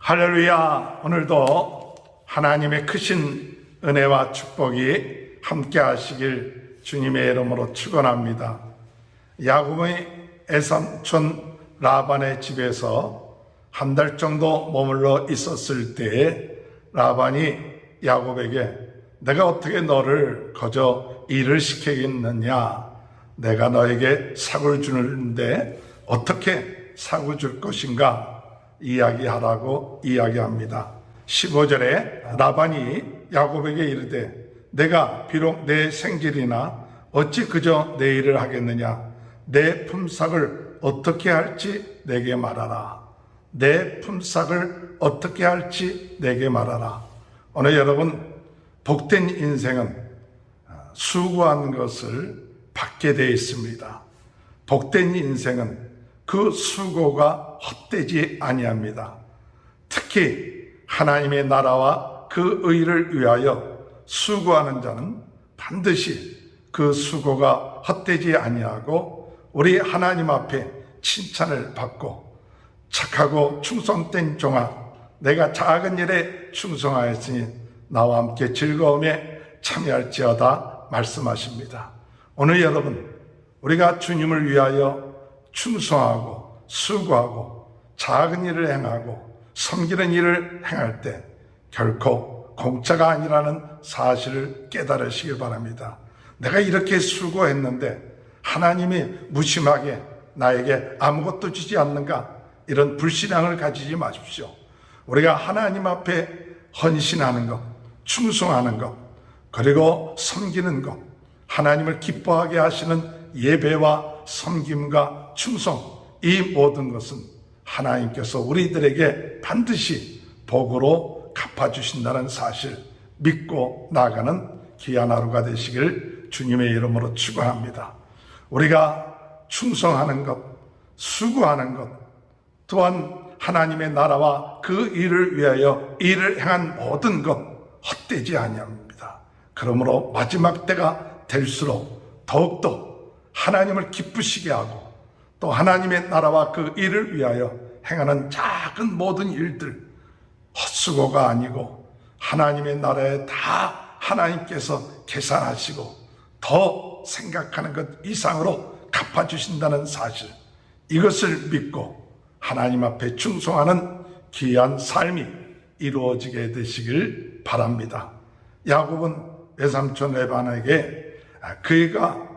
할렐루야. 오늘도 하나님의 크신 은혜와 축복이 함께 하시길 주님의 이름으로 축원합니다. 야곱의 애삼촌 라반의 집에서 한 달 정도 머물러 있었을 때에 라반이 야곱에게 내가 어떻게 너를 거저 일을 시키겠느냐, 내가 너에게 삭을 주는데 어떻게 삭을 줄 것인가 이야기하라고 이야기합니다. 15절에 라반이 야곱에게 이르되 내가 비록 내 생질이나 어찌 그저 내 일을 하겠느냐, 내 품삯을 어떻게 할지 내게 말하라. 내 품삯을 어떻게 할지 내게 말하라. 오늘 여러분, 복된 인생은 수고한 것을 받게 되어 있습니다. 복된 인생은 그 수고가 헛되지 아니합니다. 특히 하나님의 나라와 그 의를 위하여 수고하는 자는 반드시 그 수고가 헛되지 아니하고 우리 하나님 앞에 칭찬을 받고 착하고 충성된 종아, 내가 작은 일에 충성하였으니 나와 함께 즐거움에 참여할지어다 말씀하십니다. 오늘 여러분, 우리가 주님을 위하여 충성하고 수고하고 작은 일을 행하고 섬기는 일을 행할 때 결코 공짜가 아니라는 사실을 깨달으시길 바랍니다. 내가 이렇게 수고했는데 하나님이 무심하게 나에게 아무것도 주지 않는가, 이런 불신앙을 가지지 마십시오. 우리가 하나님 앞에 헌신하는 것, 충성하는 것, 그리고 섬기는 것, 하나님을 기뻐하게 하시는 예배와 섬김과 충성, 이 모든 것은 하나님께서 우리들에게 반드시 복으로 갚아주신다는 사실 믿고 나아가는 귀한 하루가 되시길 주님의 이름으로 축원합니다. 우리가 충성하는 것, 수고하는 것, 또한 하나님의 나라와 그 일을 위하여 일을 행한 모든 것 헛되지 아니합니다. 그러므로 마지막 때가 될수록 더욱더 하나님을 기쁘시게 하고 또 하나님의 나라와 그 일을 위하여 행하는 작은 모든 일들 헛수고가 아니고 하나님의 나라에 다 하나님께서 계산하시고 더 생각하는 것 이상으로 갚아주신다는 사실, 이것을 믿고 하나님 앞에 충성하는 귀한 삶이 이루어지게 되시길 바랍니다. 야곱은 외삼촌 라반에게 그이가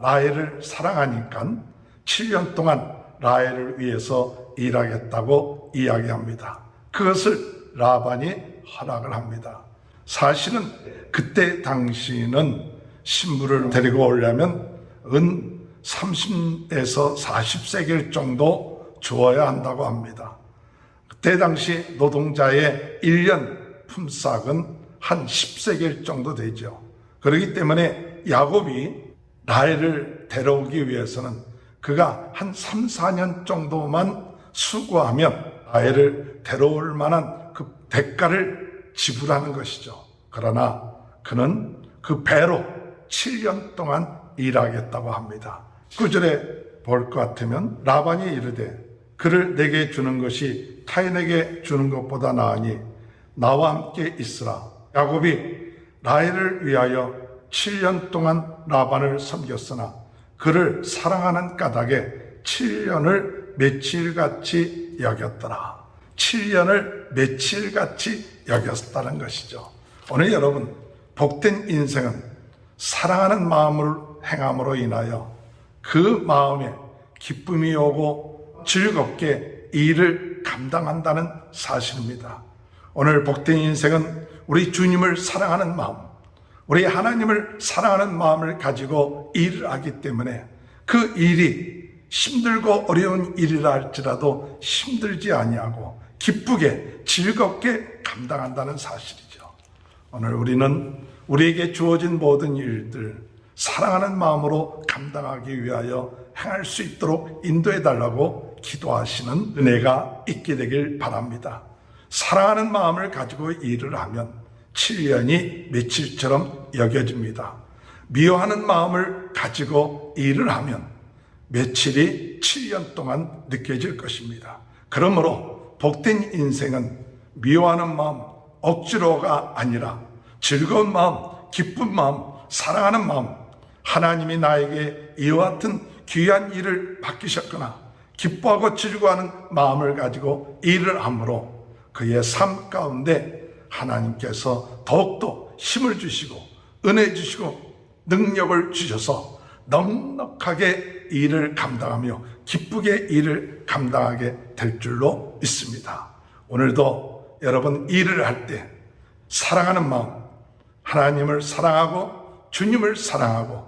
라헬을 사랑하니까 7년 동안 라헬을 위해서 일하겠다고 이야기합니다. 그것을 라반이 허락을 합니다. 사실은 그때 당시는 신부를 데리고 오려면 은 30에서 40세겔 정도 주어야 한다고 합니다. 그때 당시 노동자의 1년 품삯은 한 10세겔 정도 되죠. 그렇기 때문에 야곱이 라헬을 데려오기 위해서는 그가 한 3, 4년 정도만 수고하면 라헬을 데려올 만한 그 대가를 지불하는 것이죠. 그러나 그는 그 배로 7년 동안 일하겠다고 합니다. 9절에 볼 것 같으면 라반이 이르되 그를 내게 주는 것이 타인에게 주는 것보다 나으니 나와 함께 있으라. 야곱이 라헬을 위하여 7년 동안 라반을 섬겼으나 그를 사랑하는 까닭에 7년을 며칠같이 여겼더라. 7년을 며칠같이 여겼다는 것이죠. 오늘 여러분, 복된 인생은 사랑하는 마음을 행함으로 인하여 그 마음에 기쁨이 오고 즐겁게 일을 감당한다는 사실입니다. 오늘 복된 인생은 우리 주님을 사랑하는 마음, 우리 하나님을 사랑하는 마음을 가지고 일을 하기 때문에 그 일이 힘들고 어려운 일이라 할지라도 힘들지 아니하고 기쁘게 즐겁게 감당한다는 사실이죠. 오늘 우리는 우리에게 주어진 모든 일들 사랑하는 마음으로 감당하기 위하여 행할 수 있도록 인도해 달라고 기도하시는 은혜가 있게 되길 바랍니다. 사랑하는 마음을 가지고 일을 하면 7년이 며칠처럼 여겨집니다. 미워하는 마음을 가지고 일을 하면 며칠이 7년 동안 느껴질 것입니다. 그러므로 복된 인생은 미워하는 마음, 억지로가 아니라 즐거운 마음, 기쁜 마음, 사랑하는 마음, 하나님이 나에게 이와 같은 귀한 일을 맡기셨거나 기뻐하고 즐거워하는 마음을 가지고 일을 함으로 그의 삶 가운데 하나님께서 더욱더 힘을 주시고 은혜 주시고 능력을 주셔서 넉넉하게 일을 감당하며 기쁘게 일을 감당하게 될 줄로 믿습니다. 오늘도 여러분 일을 할 때 사랑하는 마음, 하나님을 사랑하고 주님을 사랑하고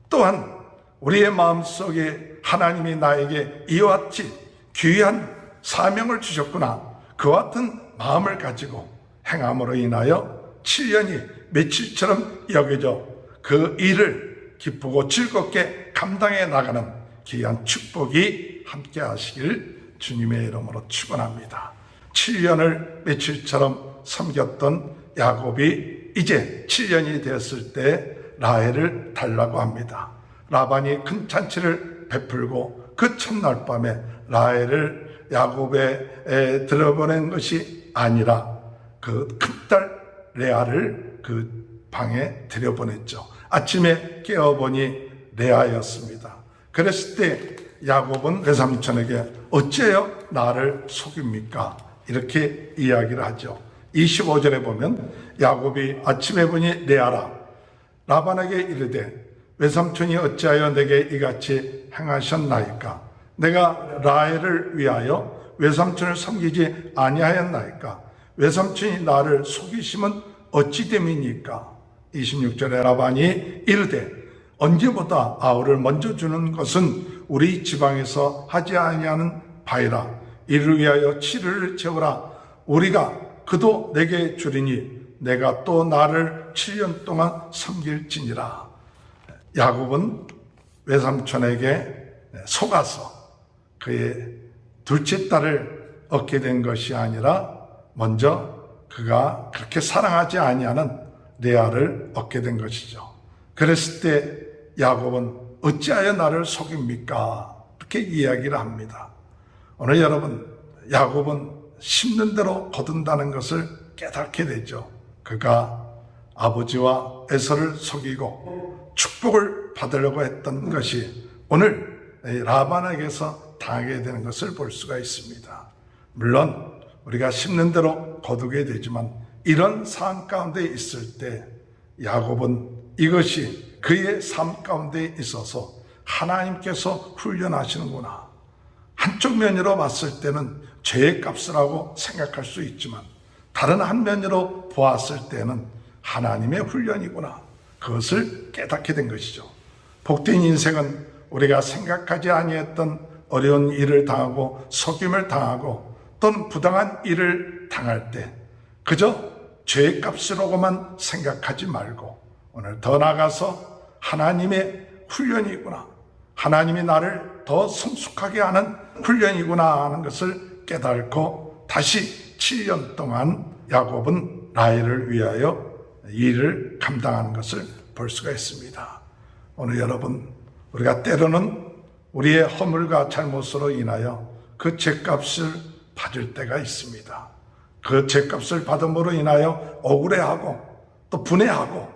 또한 우리의 마음속에 하나님이 나에게 이와 같이 귀한 사명을 주셨구나, 그와 같은 마음을 가지고 행함으로 인하여 7년이 며칠처럼 여겨져 그 일을 기쁘고 즐겁게 감당해 나가는 귀한 축복이 함께 하시길 주님의 이름으로 축원합니다. 7년을 며칠처럼 섬겼던 야곱이 이제 7년이 되었을 때 라헬을 달라고 합니다. 라반이 큰 잔치를 베풀고 그 첫날 밤에 라헬을 야곱에 들어보낸 것이 아니라 그 큰딸 레아를 그 방에 들여보냈죠. 아침에 깨어보니 레아였습니다. 그랬을 때 야곱은 외삼촌에게 어째요 나를 속입니까? 이렇게 이야기를 하죠. 25절에 보면 야곱이 아침에 보니 레아라 라반에게 이르되 외삼촌이 어찌하여 내게 이같이 행하셨나이까? 내가 라헬을 위하여 외삼촌을 섬기지 아니하였나이까? 외삼촌이 나를 속이심은 어찌 됨이니까? 26절에 라반이 이르되 언제보다 아우를 먼저 주는 것은 우리 지방에서 하지 아니하는 바이라. 이를 위하여 치르를 채우라. 우리가 그도 내게 주리니 내가 또 나를 7년 동안 섬길지니라. 야곱은 외삼촌에게 속아서 그의 둘째 딸을 얻게 된 것이 아니라 먼저 그가 그렇게 사랑하지 아니하는 레아를 얻게 된 것이죠. 그랬을 때 야곱은 어찌하여 나를 속입니까? 이렇게 이야기를 합니다. 오늘 여러분, 야곱은 심는 대로 거둔다는 것을 깨닫게 되죠. 그가 아버지와 에서를 속이고 축복을 받으려고 했던 것이 오늘 라반에게서 당하게 되는 것을 볼 수가 있습니다. 물론 우리가 심는 대로 거두게 되지만 이런 상황 가운데 있을 때 야곱은 이것이 그의 삶 가운데 있어서 하나님께서 훈련하시는구나. 한쪽 면으로 봤을 때는 죄의 값을 하고 생각할 수 있지만 다른 한 면으로 보았을 때는 하나님의 훈련이구나. 그것을 깨닫게 된 것이죠. 복된 인생은 우리가 생각하지 아니했던 어려운 일을 당하고 속임을 당하고 또는 부당한 일을 당할 때 그저 죄의 값이라고만 생각하지 말고 오늘 더 나아가서 하나님의 훈련이구나, 하나님이 나를 더 성숙하게 하는 훈련이구나 하는 것을 깨닫고 다시 7년 동안 야곱은 라헬을 위하여 일을 감당하는 것을 볼 수가 있습니다. 오늘 여러분, 우리가 때로는 우리의 허물과 잘못으로 인하여 그 죄값을 받을 때가 있습니다. 그 죄값을 받음으로 인하여 억울해하고 또 분해하고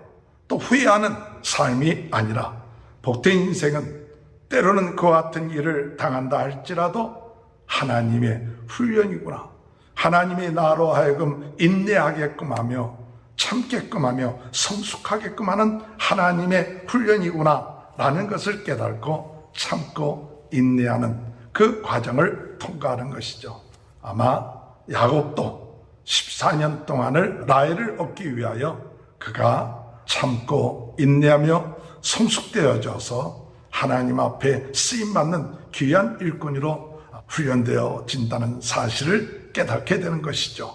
또 후회하는 삶이 아니라 복된 인생은 때로는 그와 같은 일을 당한다 할지라도 하나님의 훈련이구나. 하나님이 나로 하여금 인내하게끔 하며 참게끔 하며 성숙하게끔 하는 하나님의 훈련이구나 라는 것을 깨닫고 참고 인내하는 그 과정을 통과하는 것이죠. 아마 야곱도 14년 동안을 라헬을 얻기 위하여 그가 참고 인내하며 성숙되어져서 하나님 앞에 쓰임받는 귀한 일꾼으로 훈련되어진다는 사실을 깨닫게 되는 것이죠.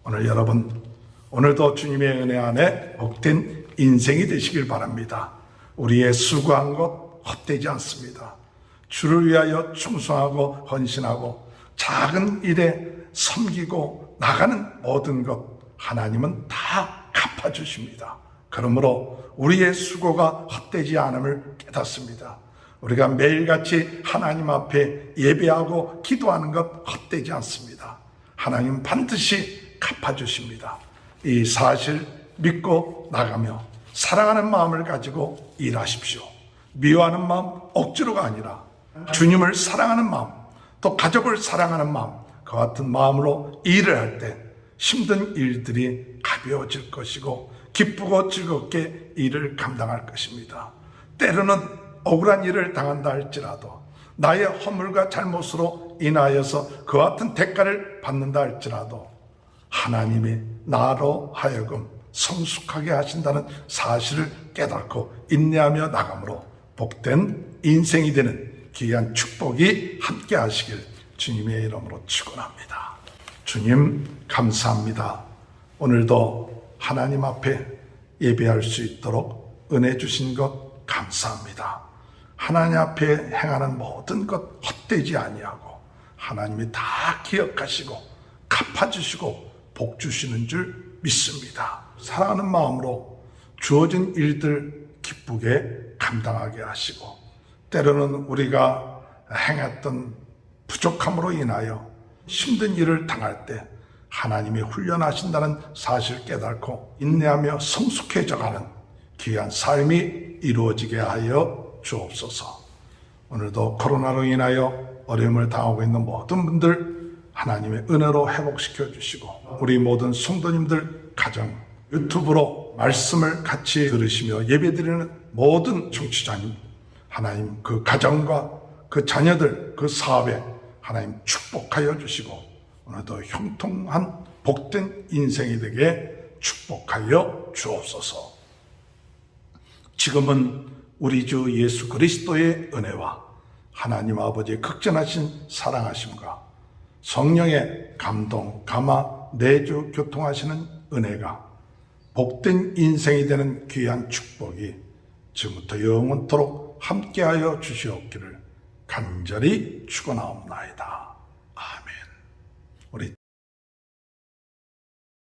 오늘 여러분, 오늘도 주님의 은혜 안에 복된 인생이 되시길 바랍니다. 우리의 수고한 것 헛되지 않습니다. 주를 위하여 충성하고 헌신하고 작은 일에 섬기고 나가는 모든 것 하나님은 다 갚아주십니다. 그러므로 우리의 수고가 헛되지 않음을 깨닫습니다. 우리가 매일같이 하나님 앞에 예배하고 기도하는 것 헛되지 않습니다. 하나님 반드시 갚아주십니다. 이 사실 믿고 나가며 사랑하는 마음을 가지고 일하십시오. 미워하는 마음, 억지로가 아니라 주님을 사랑하는 마음, 또 가족을 사랑하는 마음, 그 같은 마음으로 일을 할 때 힘든 일들이 가벼워질 것이고 기쁘고 즐겁게 일을 감당할 것입니다. 때로는 억울한 일을 당한다 할지라도 나의 허물과 잘못으로 인하여서 그와 같은 대가를 받는다 할지라도 하나님이 나로 하여금 성숙하게 하신다는 사실을 깨닫고 인내하며 나감으로 복된 인생이 되는 귀한 축복이 함께 하시길 주님의 이름으로 축원합니다. 주님 감사합니다. 오늘도 하나님 앞에 예배할 수 있도록 은혜 주신 것 감사합니다. 하나님 앞에 행하는 모든 것 헛되지 아니하고 하나님이 다 기억하시고 갚아주시고 복 주시는 줄 믿습니다. 사랑하는 마음으로 주어진 일들 기쁘게 감당하게 하시고 때로는 우리가 행했던 부족함으로 인하여 힘든 일을 당할 때 하나님이 훈련하신다는 사실을 깨닫고 인내하며 성숙해져가는 귀한 삶이 이루어지게 하여 주옵소서. 오늘도 코로나로 인하여 어려움을 당하고 있는 모든 분들 하나님의 은혜로 회복시켜 주시고 우리 모든 성도님들 가정 유튜브로 말씀을 같이 들으시며 예배드리는 모든 청취자님 하나님 그 가정과 그 자녀들 그 사업에 하나님 축복하여 주시고 오늘도 형통한 복된 인생이 되게 축복하여 주옵소서. 지금은 우리 주 예수 그리스도의 은혜와 하나님 아버지의 극전하신 사랑하심과 성령의 감동, 감화, 내주 교통하시는 은혜가 복된 인생이 되는 귀한 축복이 지금부터 영원토록 함께하여 주시옵기를 간절히 축원하옵나이다. 아멘. 우리